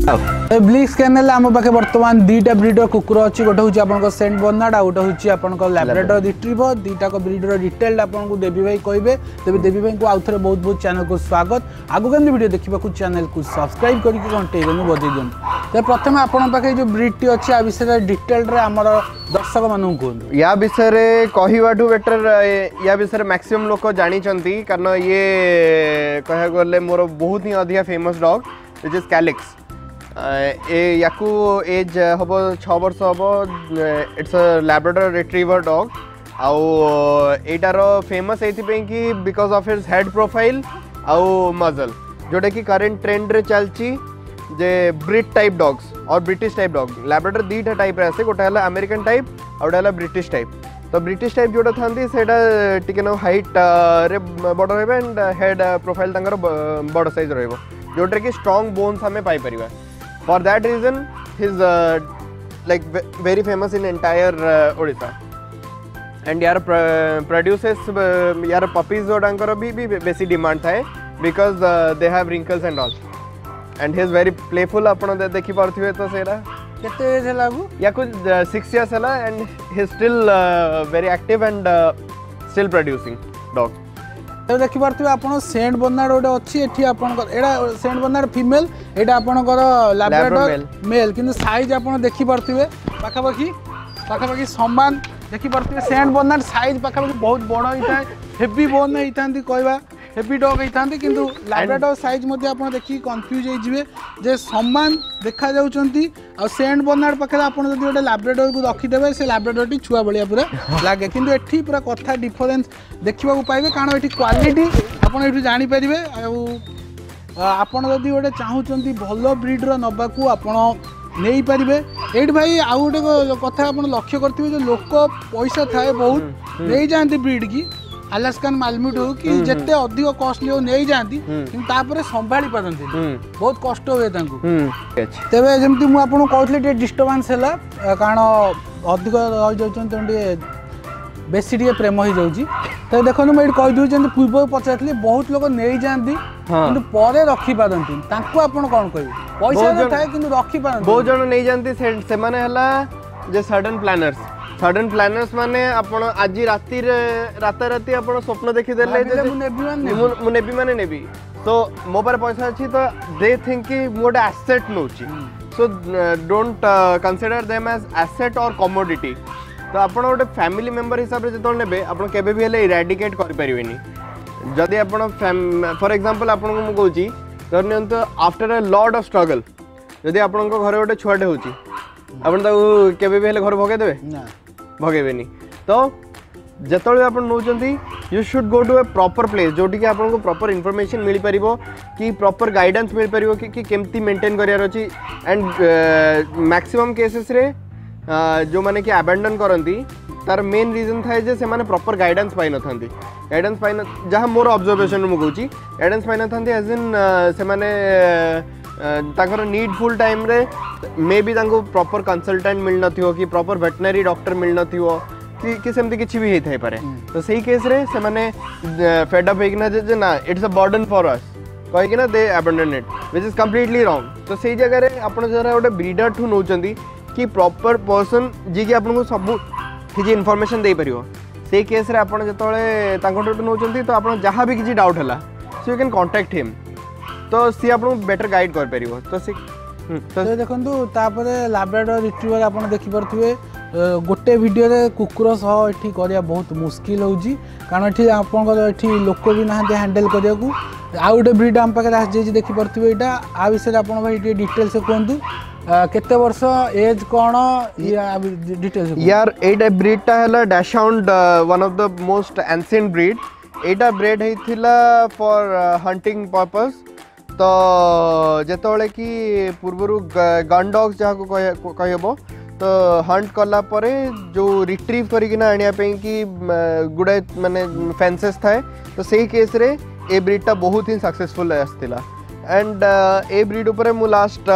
ब्लिक्स canal आम पाखे बर्तमान दुईटा ब्रीडर कुकुर अच्छी गोटे हूँ आपन सेंट बर्नार्ड गोटे हूँ आपन लैब्राडोर रिट्रीवर दुईटा ब्रीडर डिटेल आपको देवी भाई कहे तेज देवी भाई को आउ थे बहुत बहुत चैनल को स्वागत आगु केमती वीडियो देखा चैनल को सब्सक्राइब करके घंटे बजे दिखाँ तो प्रथम आपन पाखे जो ब्रीड टी अच्छी विषय डिटेल आमर दर्शक मानू कहूँ या विषय कहवाठू बेटर या विषय मैक्सिमम लोक जानी कारण ये कह गले मोर बहुत ही अधिक फेमस डॉग विच इज कैलिक्स याकू एज हम 6 वर्ष हम it's a Labrador retriever dog आउ एटार फेमस कि because of his head profile आउ मजल जोटा कि करेंट ट्रेंड रे चलची जे ब्रिट टाइप डॉग्स और ब्रिटिश टाइप डॉग लैब्राडोर दुईटा टाइप रे आसे गोटे है अमेरिकन टाइप और गोटे है ब्रिटिश टाइप तो ब्रिटिश टाइप जोटा था से हाइट रे बड़ रहा एंड हेड प्रोफाइल बड़ साइज रोटा कि स्ट्रॉन्ग बोन्स आम पाइपर for that reason his like very famous in entire Odisha and यार प्रोड्यूसेस यार पपीज जोड़ांकर भी बेसी डिमांड थाए because they have wrinkles and all and he is very playful आपन देखि पारथिबे तो सेरा केते एज लागू या कुछ 6 इयर्स हला and he is still very active and still producing dog तो देखि पारथिबे आपन सेंट बर्नार्ड गोटे अछि एठी आपन एडा सेंट बर्नार्ड फीमेल एडा आपनकर लैब्राडोर मेल किंतु साइज आपन देखि पारथिबे पाखापाखि समान देखि पारथिबे सेंट बर्नार्ड साइज पाखापाखि बहुत बड़ होता है हेवी बोन होइतांती कहबा हेवी डॉग होइतांती किंतु लैब्राडोर साइज मध्ये आपन देखि कंफ्यूज होई जिवे जे समान देखा जाउचंती आ सेंट बर्नार्ड पाखे आपन जदि गोटे लैब्राडोर को रखि देबे से लैब्राडोर टी छुआ बलिया पूरा लागे किंतु एठी पूरा कथा डिफरेंस देखिबा को पाइबे कारण एठी क्वालिटी आपन एठी जानि परिबे आपन जदि गोटे चाहुचंती भलो ब्रीडर नबाकू आपन नहीं पारे ये भाई आउ गोटे कथा आप लक्ष्य करते जो लोक पैसा थाए बहुत नहीं जाती ब्रीड की अलास्कान मालम्यूट हो कि जिते अधिक कॉस्टली हो नहीं जाती कि संभाली पारती बहुत कष्ट हुए तेज जमी मुझे कहती डिस्टर्बांस है कारण अधिक रही जाए बेसी टे प्रेम हो जाऊँगी तो देखो मुझे कहीदे पूर्व पचार बहुत लोग नहीं जाती पर रखी पारती आप कौन कह पैसा थाए कि रखी पार बहुत जन नहीं जानती से माने हला जे सडन प्लानर्स माने आपण आज राती राती आपण स्वप्न देखि देले मु नेबी माने नेबी तो मो पर पैसा अछि तो दे थिंक कि मोड एसेट नोची so don't consider them as asset और कमोडिटी तो आपण गोटे फैमिली मेंबर हिसाब से जो नेबे आपण केबे भी हेले इरेडिकेट कर परिवेनी जदि आपण फॉर एग्जांपल आपण को कहूची धरनियंत after a lot of struggle जदि आपण घर गोटे छुआटे होची आपण ताऊ केबे भी हेले घर भगे देबे ना भगेबेनी तो जतळे आपण नोचंती you should go to a proper place जोटी कि आपण को प्रॉपर इन्फॉर्मेशन मिल परिबो कि प्रॉपर गाइडेंस मिल परिबो कि केमती मेंटेन करियार अछि एंड मैक्सिमम केसेस रे जो माने कि अबैंडन करंती तार मेन रीजन थाए जे से माने प्रॉपर गाइडेंस पाइ न थांती गाइडेंस पाइ न जहां मोर ऑब्जर्वेशन मु कहूची गाइडेंस पाइ न थांती एज इन से माने ताकर नीडफुल टाइम रे मे बी तांको प्रॉपर कंसल्टेंट मिल नथियो कि प्रॉपर वेटनरी डॉक्टर मिल नथियो कि सेमती किछि भी हेथाय पारे तो सही केस रे से माने फेड अप हेकना जे ना it's a burden for us कहि कि ना they abandon it which is completely wrong तो सही जगह रे आपण जरा गोटे ब्रीडर ठू नोचंती कि प्रॉपर पर्सन जी कि आपन को सब किछि इन्फॉर्मेशन दे परियो से केस रे आपण जतळे तांको ठू नोचंती तो आपण जहां भी किछि डाउट हला so you can contact him तो सी आप बेटर गाइड कर पारिबो तो सी तो देखंतु तापर लैब्राडोर रिट्रीवर आपण देखि परथुवे गोटे वीडियो रे कुकुर सह एठी करिया बहुत मुश्किल होउजी कारण एठी आपण को एठी लोक भी ना हैंडल करिया को आ गोटे ब्रीड हम पाके रास जे देखि परथुवे एटा आ विषय आपण भाई डिटेल से कहंतु केते वर्ष एज कोन या डिटेल से यार एटा ब्रीड ता हला dachshund one of the most ancient breed एटा ब्रीड हेथिला फॉर हंटिंग पर्पस तो जेतोले कि पूर्वरु गन डॉग्स जहाँ को कहबो तो हंट कला परे जो रिट्रीव करिकिना आनिया पे कि गुडे माने फेंसेस थाए तो सही केस रे ए ब्रीड ता बहुत ही सक्सेसफुल आस्तिला एंड ए ब्रीड ऊपर मु लास्ट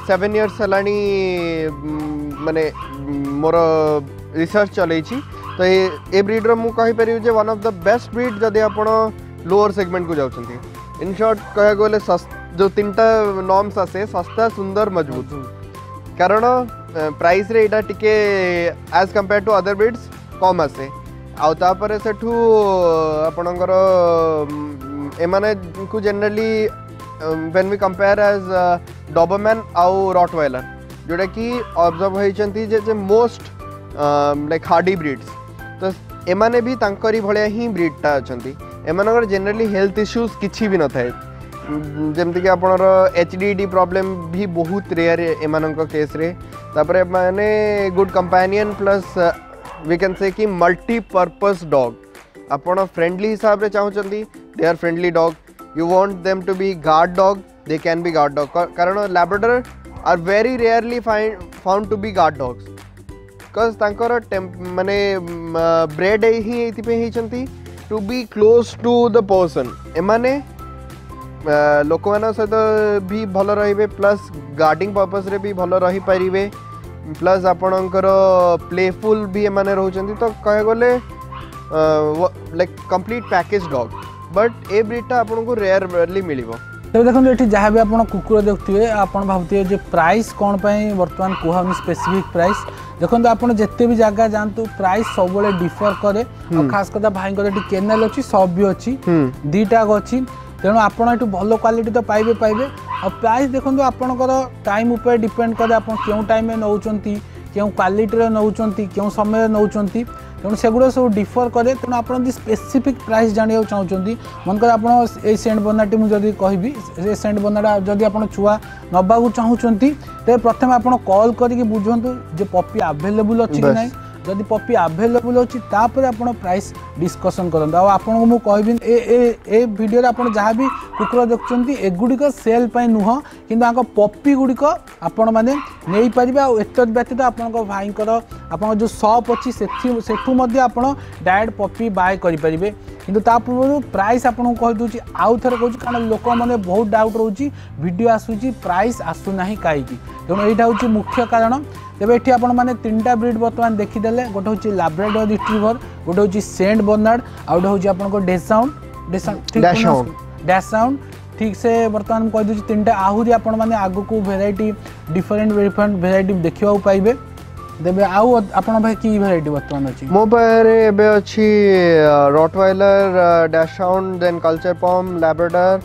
7 इयर्स हलानी माने मोर रिसर्च चलैछि तो ए ब्रीड रो मु कहि परिउ जे one of the best breed जदि आपण लोअर सेगमेंट को जाउछंती इन शॉर्ट कह गले जो तीनटा नॉर्म्स आसे सस्ता सुंदर मजबूत कारण प्राइस रे एटा टिके as compare to other breeds कम आसे आउ तापर सेठू आपणकर एमाने को generally when we compare as Doberman आउ रॉटवाइलर जोटा कि ऑब्जर्व होइचंती जे मोस्ट लाइक हार्डी ब्रीड्स तो एमाने भी तांकरी भलिया ही ब्रीडटा अछंती एमानकर जनरली हेल्थ इश्यूज किछि भी न थाए जमती कि आपणर एचडीडी प्रॉब्लम भी बहुत रेयर एमानक केस रे तापर माने good companion plus we can say कि मल्टीपर्पज डॉग आपण फ्रेंडली हिसाब रे चाहउचंती they are friendly dog you want them to be guard dog they can be guard dog कारण Labrador are very rarely found to be guard dogs because तांकर माने breed ही एथिपे हिचंती to be close to the person एमाने लोक मान सहित भी भल रहिबे प्लस गार्डिंग पर्पस रे भी भल रही पारिबे प्लस आपणकर प्लेफुल भी एमाने रहउचंती तो कहे गले like complete package dog but ए ब्रीडटा आपनको रेयरली मिलिबो तो देखो ये जहाँ भी आप कुकुर देखुए आप भावुए जो प्राइस कौन पर बर्तमान कहूँ स्पेसिफिक प्राइस देखो आप जिते भी जगह जातु प्राइस सब डिफर करे खास कर भाई केनाल अच्छी सब भी अच्छी दीटा अच्छी तेणु आपड़ ये भल क्वालिटी तो पाइबे पाइबे और प्राइस देखो आपंकर टाइम उपर डिपेंड करे आप क्यों टाइम में नौकरी क्यों क्वालिटी नौकरी क्यों समय नौकरी तेणु सेगुड़ा सब डिफर करे तेणु आप स्पेसिफिक प्राइस जाना चाहते मनकर आप सेंट बर्नार्ड मुझे कहबी सेंट बर्नार्ड जदि आप छुआ नबाक चाहते तेज प्रथम आप कॉल करके बुझंतु जे पपी अवेलेबल अच्छी कि ना जदि पपी अवेलेबल अच्छी तापर आप प्राइस डिस्कसन करते आपको मुझे कहबी ए वीडियो आप जहाँ भी कुकुर देखुं एगुड़िक सेल नुह कि पपी गुड़िक आपण मैंने नहीं पारे एत व्यतीत आप भाईकर आप जो शॉप अच्छी सेठू आप डायरेक्ट पपी बाय करेंगे किंतु ता पूर्व प्राइस आपको कहीदे आउ थे कहूँ कारण लोक मैंने बहुत डाउट रोचे वीडियो आसूँ प्राइस आसूना कहीं तेणु यहाँ हूँ मुख्य कारण तेरे ये आपने तीनटा ब्रीड बर्तमान देखीदे गोटे हूँ लैब्राडोर रिट्रीवर गोटे हूँ सेंट बर्नार्ड आउ गोटे हूँ आपको डैशहाउंड ठीक से बर्तमान कहीदे तीनटा आहरी आपने आग को भेराइटी डिफरेंट भेराइटी देखा पाइबे देबे आउ आपण भाई की भेराइटी बर्तमान अछि मो पारे एबे अछि Rottweiler dachshund then culture pom Labrador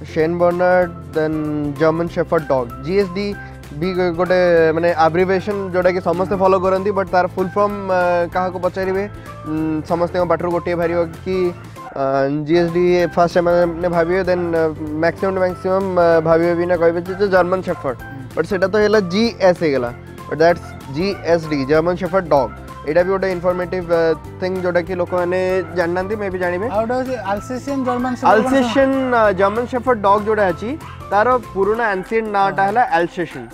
Saint Bernard then German shepherd dog GSD भी गोटे माने एब्रिविएशन जोटा कि समस्त फॉलो करंती बट तार फुल फॉर्म कहा को पचारिबे समस्त बाटर गोटे भारियो कि जीएसडी फर्स्ट मैंने भाविए देन मैक्सिमम भाविए भी ना कहबे जर्मन शेफर्ड बट सेटा तो हैला जीएस हेगला but that's GSD German shepherd dog एटा भी गोटे इन्फॉर्मेटिव थिंग जोटा कि लोक माने जाननांती मे भी जानिबे अल्सेशियन जर्मन शेफर्ड डॉग जोटा अछि तार पुराना एंशिएंट नाटा हैला अल्सेशियन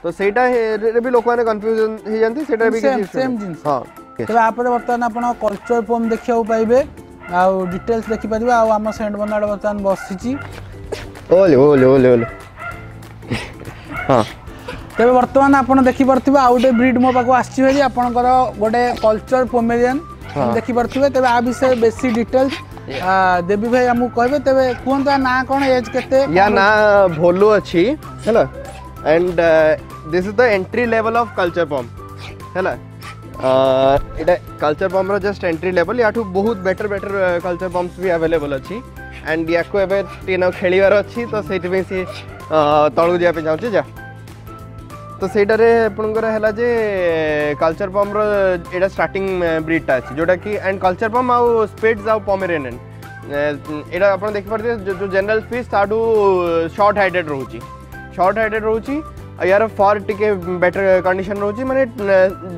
तो सेटा रे भी लोक माने कंफ्यूजन हे जानती सेटा भी सेम जिंस हां तबे आपरे बर्तमान आपण कल्चर फॉर्म देखियो पाइबे आ डिटेल्स देखि परिबे आ हम सेंट बर्नार्ड बर्तमान बसिची ओले हां तेज बर्तमान आप देखिपे आउ गए ब्रीड मो पाक आसी आपंकर गोटे कल्चर पोमेरियन देखिपे तेज आ विषय बेसी डिटेल्स देवी भाई आमको कहे तेरे कहते ना कौन एज के या ना भोलू अच्छी है and this is the entry level of culture pom है culture pom just entry level या बहुत बेटर कल्चर पॉम्स भी अवेलेबल अच्छी एंड या खेलिवार अच्छी तो से तलू जावाई चाहूँ जा तो सेटारे आपनकर हैला जे कल्चर पॉम रो एटा स्टार्टिंग ब्रीडटा अछि जोटा कि एंड कल्चर पॉम आउ स्पिट्स आउ पोमेरेनियन एटा आपण देखि परते जो जनरल स्पीच ताडू शॉर्ट हाइटेड रहउची यार फॉर टिके बेटर कंडीशन रहउची माने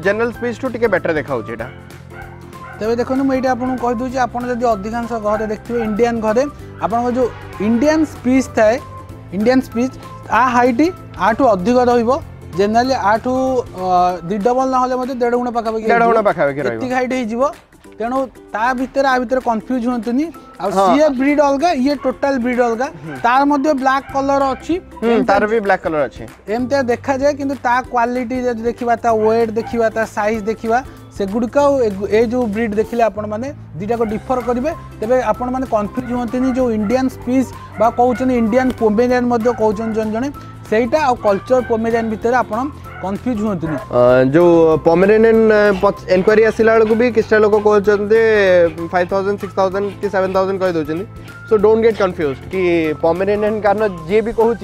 जनरल स्पीच टू टिके बेटर देखाउची एटा तबे देखो मु एटा आपन कहि दोची आपन जदी अधिकांश घर देखथिबे इंडियन घरे आपन जो इंडियन स्पीच थाए इंडियन स्पीच आ हाइट आठू अधिक रहिबो जनरली आठू दि डबल ना होले मते 1.5 गुण पाखापाखी एतिक हाइट हो जिवो तेणु ता भितर आ भितर कंफ्यूज होंतनी आ सीए ब्रीड अलगा ये टोटल ब्रीड अलगा तार मध्ये ब्लैक कलर अछि तार भी ब्लैक कलर अछि एमते देखा जाय किंतु ता क्वालिटी जदी देखिबा ता वेट देखिबा ता साइज देखिबा सेगुड़िक ए जो ब्रीड देखिले आपण मैंने दुटा को डिफर करेंगे तेरे आपण मैंने कन्फ्यूज हुए जो इंडियन स्पीस बा कहते इंडियन पोमेरियन कहते जन जड़े सेटा आ कल्चर पोमेरियन भितर आपण कन्फ्यूज हुए जो पोमेरियन एनक्वारी आसला बेलू भी किसी लोग कहते 5000 6000 कि 7000 कही दौरान सो डोंट गेट कन्फ्यूज कि पोमेरियन कारण जी भी कहूँ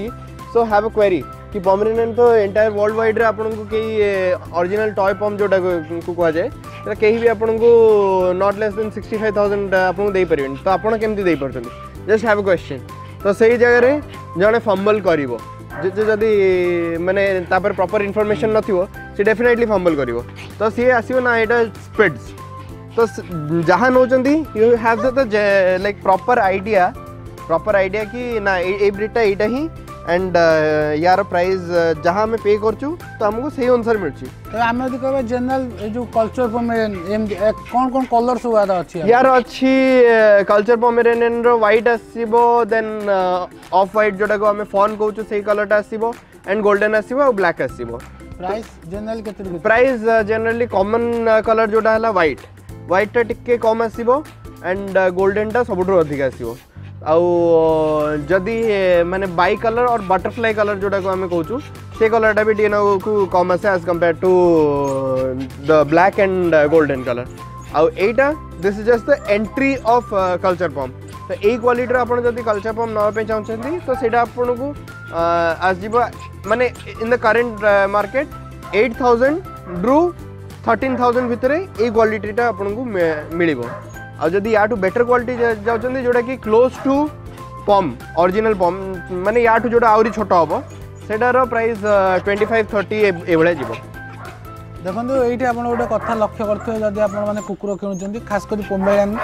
सो हैव अ क्वेरी कि पोमेरियन तो एंटायर वर्ल्ड वाइड रे आपन को कई ओरिजिनल टॉय पम जोटा को कह जाए तो कहीं भी आपन को नॉट लेस देन 65000 आपन को दे परिबेन तो आपन केमती दे परछन जस्ट हैव अ क्वेश्चन तो सही जगह रे जने फंबल करिवो जदि माने तापर प्रॉपर इन्फॉर्मेशन नथिवो से डेफिनेटली फंबल करिवो तो सी आसीबो ना एटा स्प्रेड्स तो जहां नोचंदी you have the like proper idea कि ना ए ब्रीडटा एटा ही एंड यार प्राइस जहाँ हमें पे करचु तो हमको सही अनुसार मिलची तो हम यदि कहबे जनरल जो कल्चर पोमेरियन कौन कौन कलर सब यार अछि यार अछि कल्चर पोमेरियन रो व्हाइट आसीबो देन ऑफ व्हाइट जोटा को हमें फॉन कहउछु सही कलरटा आसीबो एंड गोल्डन आसीबो और ब्लैक आसीबो प्राइस जनरल केते प्राइस जनरली कॉमन कलर जोटा हला व्हाइट टा टिके कम आसीबो एंड गोल्डन टा सबुठो अधिक आसीबो आउ जदि माने बाई कलर और बटरफ्लाई कलर जोटा को हमें कहूँ से कलरटा भी टीएन को कम आसे as compare to the black and golden colour आउ एटा this is just the entry of culture पम तो यही क्वालिटी आप जब कल्चर पम नापे चाहते तो सीटा आपन को आसब माने in the current market 8000 Drew 13000 भितर ये क्वालिटीटा आपन को मिल आ जदि या बेटर क्वालिटी जाउछन्ती जोटा कि क्लोज टू पम ओरिजिनल पम माने या जोटा आउरी छोट हम सेटार प्राइस 25-30 एभले जीवो देखो ये आप गोटे कथा लक्ष्य करते जब आप कुकुर किणुंट खास कर पोमेरियन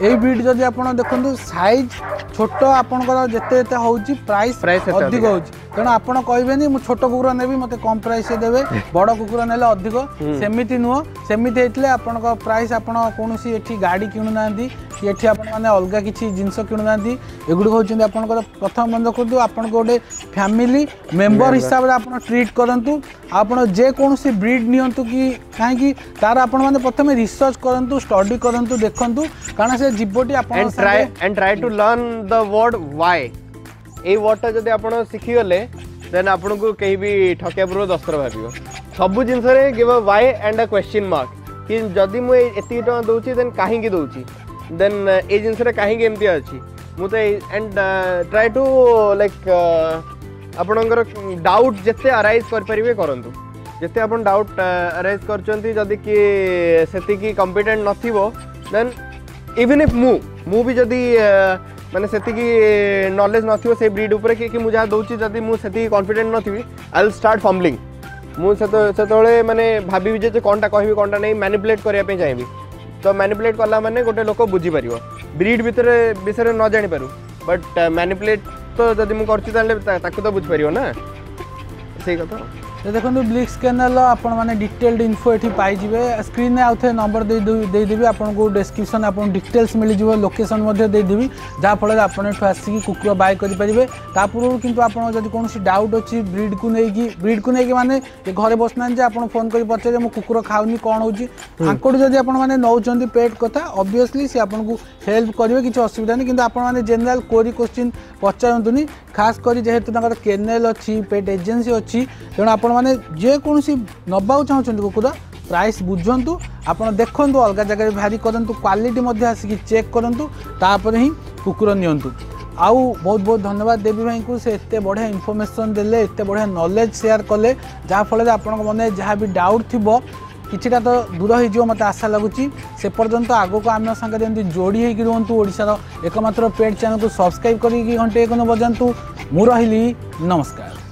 ये ब्रीड जब आप देखो साइज छोट आपंकर जिते हूँ प्राइस अधिक हो तेणु आप कहे मुझे छोट कुकुर नेबी मत कम प्राइस देवे बड़ कुकुर ने अधिक सेमती नुह सेमती होते आपण प्राइस आप कौन गाड़ी किणुना कि ये मैंने अलग किसी जिनस किणुना एगुड़ी हूँ आपंकर प्रथम मन देखो आप गोटे फैमिली मेंबर हिसाब से आप ट्रीट करूँ आप जेकोसी ब्रीड नियंतु कि कहीं तार आपण मैंने प्रथम रिसर्च करूँ स्टडी करूँ देखूँ कारण से जीवटी and try to learn the word why a वर्डटा जब आप शिखीगले देन आपन को कहीं भी ठकिया पूर्व 10 थर भाव सब जिन give a why and a question mark कि जदि मुझे एति टका दउची देन काहे दउची देन ए जिन कहीं एमती अच्छी मुझे एंड ट्राई टू लाइक आपणकर डाउट जिते अराइज करें करूँ जिते आप डाउट अराइज कर कि कॉम्पिटेंट नथिबो देन इवन इफ मु भी जदि माने सेति नॉलेज नथिबो से ब्रीड ऊपर कि मुझे दउची जदि मु सेति कॉन्फिडेंट नथिबी आई विल स्टार्ट फम्बलिंग मुझे माने भाभी जे कोनटा कहबी कोनटा नहीं मैनिपुलेट करिया पे चाहिए तो मैनिपुलेट कला माने गोटे लोक बुझी पारिबो ब्रीड भितर विषय न जानि पारु बट मैनिपुलेट तो जदि मु करछि ताले ताकु तो बुझ पारिबो ना सही कथा तो देखो ब्लिक्स कैनल आपण मैंने डिटेल्ड इनफो ये पाइबे स्क्रीन में आउ थे नंबर देदेवी आपको डिस्क्रिप्शन आप डिटेल्स मिल जाव लोकेशन देदेवी जहाँफल आप आसिक कुकुर बाय करेंगे ता पूर्व किंतु आप कौन डाउट अच्छी ब्रीड को लेकिन माने घरे बसना आप फोन कर पचारे मो कुकुर खाऊनी कौन होकर जब आपने नौकरी पेट कथा ऑब्वियसली सी आपको हेल्प करेंगे किसी असुविधा नहीं किंतु आपने जनरल कोरी क्वेश्चन पचारतुनि खास कर जेहेतु केनेल अच्छी पेट एजेंसी अच्छी तेणु आप मैंने जेकोसी नबाक चाहते कुकुर प्राइस बुझंतु आप देखु अलग जगह भारी करूँ क्वालिटी आसिक चेक करूँ तापर ही कुकुर नियंतु आउ बहुत बहुत धन्यवाद देवी भाई को से एत बढ़िया इनफॉरमेशन देले एत बढ़िया नॉलेज शेयर कले जहाँफल आप मन जहाँ भी डाउट थी किछिटा तो दूर हो मत आशा लगुच से पर्यंत आगक आम सागर एमती जोड़ी होगी रुहतु ओडिशार एकमात्र पेट चैनल को सब्सक्राइब करके घंटे 1 बजातु मु रही नमस्कार।